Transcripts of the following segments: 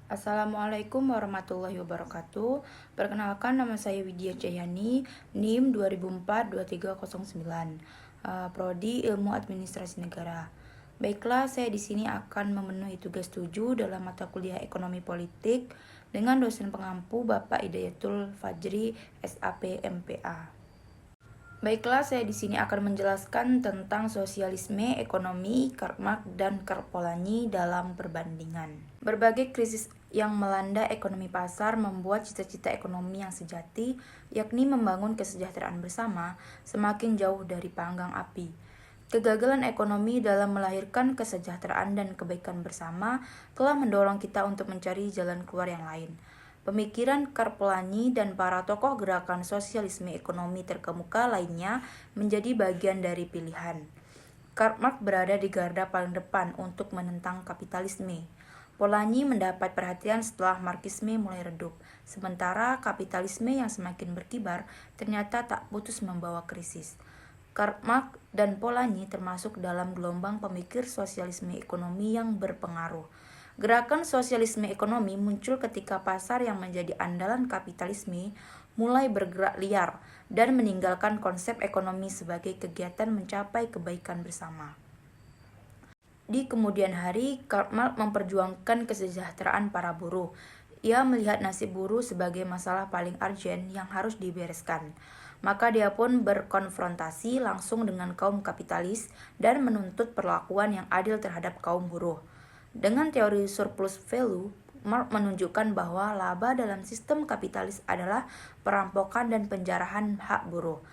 Assalamualaikum warahmatullahi wabarakatuh. Perkenalkan, nama saya Widya Cahyani, NIM 2004-2309, Prodi Ilmu Administrasi Negara. Baiklah, saya di sini akan memenuhi tugas 7 dalam mata kuliah Ekonomi Politik dengan dosen pengampu Bapak Hidayatul Fajri, SAP MPA. Baiklah, saya di sini akan menjelaskan tentang sosialisme ekonomi, Karl Marx, dan Karl Polanyi dalam perbandingan. Berbagai krisis yang melanda ekonomi pasar membuat cita-cita ekonomi yang sejati, yakni membangun kesejahteraan bersama, semakin jauh dari panggang api. Kegagalan ekonomi dalam melahirkan kesejahteraan dan kebaikan bersama telah mendorong kita untuk mencari jalan keluar yang lain. Pemikiran Karl Polanyi dan para tokoh gerakan sosialisme ekonomi terkemuka lainnya menjadi bagian dari pilihan. Karl Marx berada di garda paling depan untuk menentang kapitalisme. Polanyi mendapat perhatian setelah Marxisme mulai redup, sementara kapitalisme yang semakin berkibar ternyata tak putus membawa krisis. Karl Marx dan Polanyi termasuk dalam gelombang pemikir sosialisme ekonomi yang berpengaruh. Gerakan sosialisme ekonomi muncul ketika pasar yang menjadi andalan kapitalisme mulai bergerak liar dan meninggalkan konsep ekonomi sebagai kegiatan mencapai kebaikan bersama. Di kemudian hari, Karl Marx memperjuangkan kesejahteraan para buruh. Ia melihat nasib buruh sebagai masalah paling urgent yang harus dibereskan. Maka dia pun berkonfrontasi langsung dengan kaum kapitalis dan menuntut perlakuan yang adil terhadap kaum buruh. Dengan teori surplus value, Marx menunjukkan bahwa laba dalam sistem kapitalis adalah perampokan dan penjarahan hak buruh.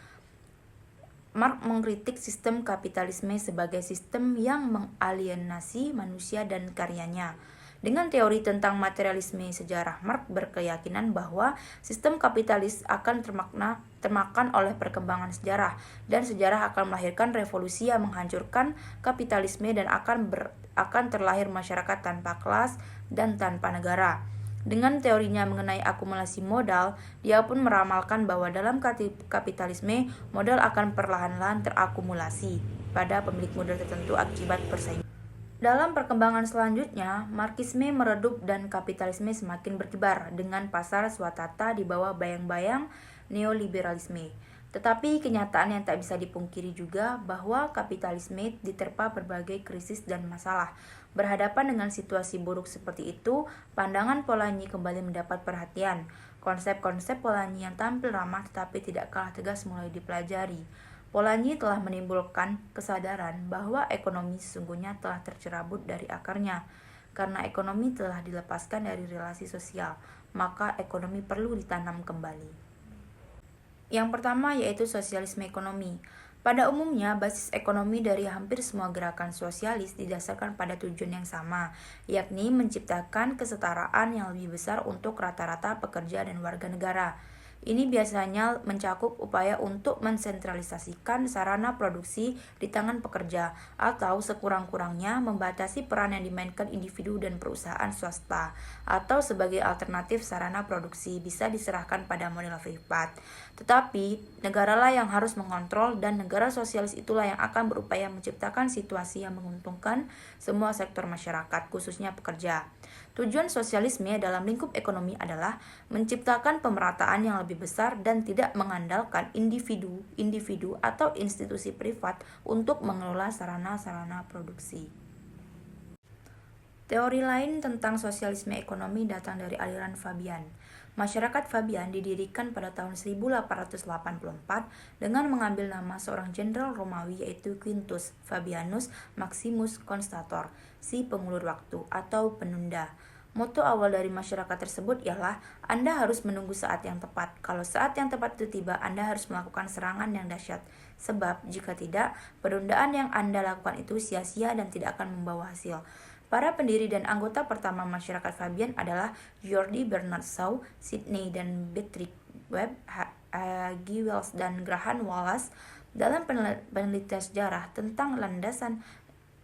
Marx mengkritik sistem kapitalisme sebagai sistem yang mengalienasi manusia dan karyanya. Dengan teori tentang materialisme sejarah, Marx berkeyakinan bahwa sistem kapitalis akan termakan oleh perkembangan sejarah, dan sejarah akan melahirkan revolusi yang menghancurkan kapitalisme dan akan terlahir masyarakat tanpa kelas dan tanpa negara. Dengan teorinya mengenai akumulasi modal, dia pun meramalkan bahwa dalam kapitalisme, modal akan perlahan-lahan terakumulasi pada pemilik modal tertentu akibat persaingan. Dalam perkembangan selanjutnya, Marxisme meredup dan kapitalisme semakin berkibar dengan pasar swatata di bawah bayang-bayang neoliberalisme. Tetapi kenyataan yang tak bisa dipungkiri juga bahwa kapitalisme diterpa berbagai krisis dan masalah. Berhadapan dengan situasi buruk seperti itu, pandangan Polanyi kembali mendapat perhatian. Konsep-konsep Polanyi yang tampil ramah tetapi tidak kalah tegas mulai dipelajari. Polanyi telah menimbulkan kesadaran bahwa ekonomi sesungguhnya telah tercerabut dari akarnya. Karena ekonomi telah dilepaskan dari relasi sosial, maka ekonomi perlu ditanam kembali. Yang pertama yaitu sosialisme ekonomi. Pada umumnya, basis ekonomi dari hampir semua gerakan sosialis didasarkan pada tujuan yang sama, yakni menciptakan kesetaraan yang lebih besar untuk rata-rata pekerja dan warga negara. Ini biasanya mencakup upaya untuk mensentralisasikan sarana produksi di tangan pekerja, atau sekurang-kurangnya membatasi peran yang dimainkan individu dan perusahaan swasta, atau sebagai alternatif sarana produksi bisa diserahkan pada model privat. Tetapi, negaralah yang harus mengontrol, dan negara sosialis itulah yang akan berupaya menciptakan situasi yang menguntungkan semua sektor masyarakat, khususnya pekerja. Tujuan sosialisme dalam lingkup ekonomi adalah menciptakan pemerataan yang lebih besar dan tidak mengandalkan individu atau institusi privat untuk mengelola sarana-sarana produksi. Teori lain tentang sosialisme ekonomi datang dari aliran Fabian. Masyarakat Fabian didirikan pada tahun 1884 dengan mengambil nama seorang jenderal Romawi yaitu Quintus Fabianus Maximus Constator, si pengulur waktu atau penunda. Moto awal dari masyarakat tersebut ialah Anda harus menunggu saat yang tepat. Kalau saat yang tepat itu tiba, Anda harus melakukan serangan yang dahsyat. Sebab jika tidak, penundaan yang Anda lakukan itu sia-sia dan tidak akan membawa hasil. Para pendiri dan anggota pertama masyarakat Fabian adalah George Bernard Shaw, Sidney dan Beatrix Webb, H.G. Wells dan Graham Wallas. Dalam penelitian sejarah tentang landasan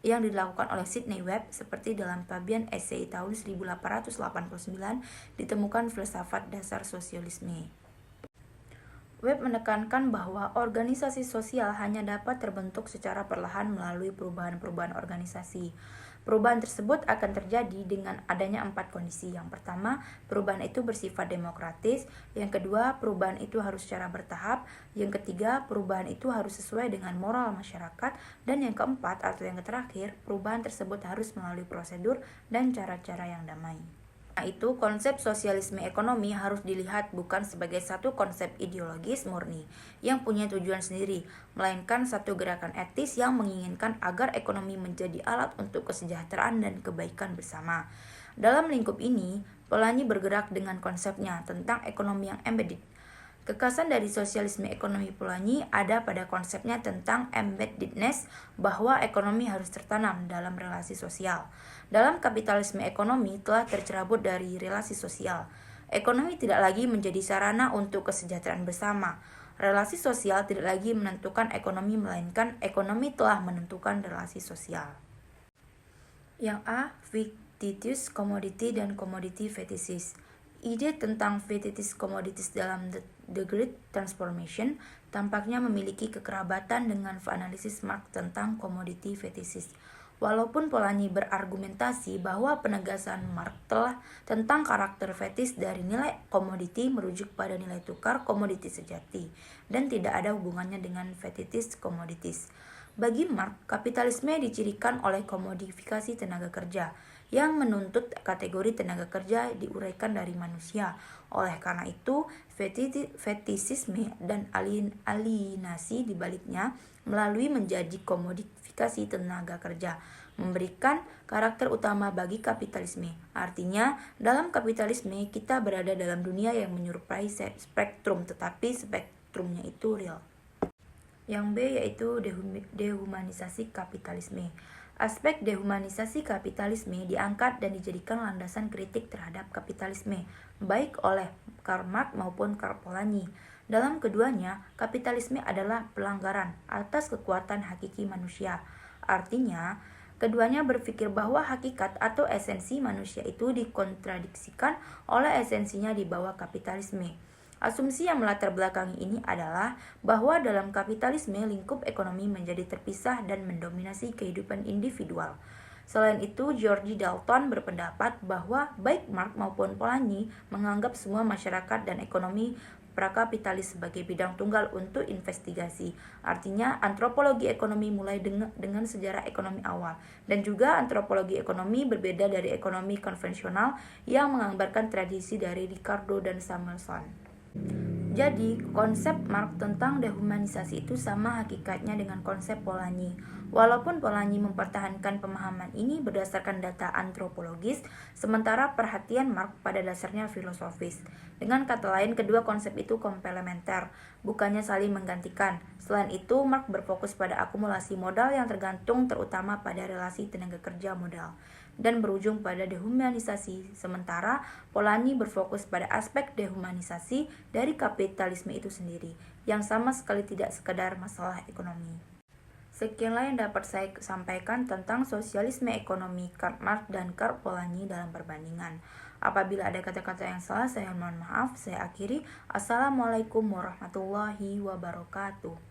yang dilakukan oleh Sidney Webb, seperti dalam Fabian Essay tahun 1889, ditemukan filsafat dasar sosialisme. Webb menekankan bahwa organisasi sosial hanya dapat terbentuk secara perlahan melalui perubahan-perubahan organisasi. Perubahan tersebut akan terjadi dengan adanya 4 kondisi. Yang pertama, perubahan itu bersifat demokratis. Yang kedua, perubahan itu harus secara bertahap. Yang ketiga, perubahan itu harus sesuai dengan moral masyarakat. Dan yang keempat atau yang terakhir, perubahan tersebut harus melalui prosedur dan cara-cara yang damai. Itu konsep sosialisme ekonomi harus dilihat bukan sebagai satu konsep ideologis murni yang punya tujuan sendiri, melainkan satu gerakan etis yang menginginkan agar ekonomi menjadi alat untuk kesejahteraan dan kebaikan bersama. Dalam lingkup ini, Polanyi bergerak dengan konsepnya tentang ekonomi yang embedded. Kekhasan dari sosialisme ekonomi Polanyi ada pada konsepnya tentang embeddedness, bahwa ekonomi harus tertanam dalam relasi sosial. Dalam kapitalisme ekonomi telah tercerabut dari relasi sosial. Ekonomi tidak lagi menjadi sarana untuk kesejahteraan bersama. Relasi sosial tidak lagi menentukan ekonomi, melainkan ekonomi telah menentukan relasi sosial. Yang A. Fictitious commodity dan commodity fetishes. Ide tentang fictitious commodities dalam The Great Transformation tampaknya memiliki kekerabatan dengan analisis Marx tentang commodity fetishes. Walaupun Polanyi berargumentasi bahwa penegasan Marx telah tentang karakter fetis dari nilai komoditi merujuk pada nilai tukar komoditi sejati dan tidak ada hubungannya dengan fictitious commodities. Bagi Marx, kapitalisme dicirikan oleh komodifikasi tenaga kerja yang menuntut kategori tenaga kerja diuraikan dari manusia. Oleh karena itu, fetisisme dan alienasi dibaliknya melalui menjadi komodifikasi tenaga kerja, memberikan karakter utama bagi kapitalisme. Artinya, dalam kapitalisme kita berada dalam dunia yang menyerupai spektrum, tetapi spektrumnya itu real. Yang B yaitu dehumanisasi kapitalisme. Aspek dehumanisasi kapitalisme diangkat dan dijadikan landasan kritik terhadap kapitalisme, baik oleh Karl Marx maupun Karl Polanyi. Dalam keduanya, kapitalisme adalah pelanggaran atas kekuatan hakiki manusia. Artinya, keduanya berpikir bahwa hakikat atau esensi manusia itu dikontradiksikan oleh esensinya di bawah kapitalisme. Asumsi yang melatar belakangi ini adalah bahwa dalam kapitalisme lingkup ekonomi menjadi terpisah dan mendominasi kehidupan individual. Selain itu, George Dalton berpendapat bahwa baik Marx maupun Polanyi menganggap semua masyarakat dan ekonomi prakapitalis sebagai bidang tunggal untuk investigasi. Artinya, antropologi ekonomi mulai dengan sejarah ekonomi awal, dan juga antropologi ekonomi berbeda dari ekonomi konvensional yang menggambarkan tradisi dari Ricardo dan Samuelson. Jadi, konsep Marx tentang dehumanisasi itu sama hakikatnya dengan konsep Polanyi. Walaupun Polanyi mempertahankan pemahaman ini berdasarkan data antropologis, sementara perhatian Marx pada dasarnya filosofis. Dengan kata lain, kedua konsep itu komplementer, bukannya saling menggantikan. Selain itu, Marx berfokus pada akumulasi modal yang tergantung terutama pada relasi tenaga kerja modal dan berujung pada dehumanisasi, sementara Polanyi berfokus pada aspek dehumanisasi dari kapitalisme itu sendiri, yang sama sekali tidak sekadar masalah ekonomi. Sekianlah yang dapat saya sampaikan tentang sosialisme ekonomi Karl Marx dan Karl Polanyi dalam perbandingan. Apabila ada kata-kata yang salah, saya mohon maaf. Saya akhiri. Assalamualaikum warahmatullahi wabarakatuh.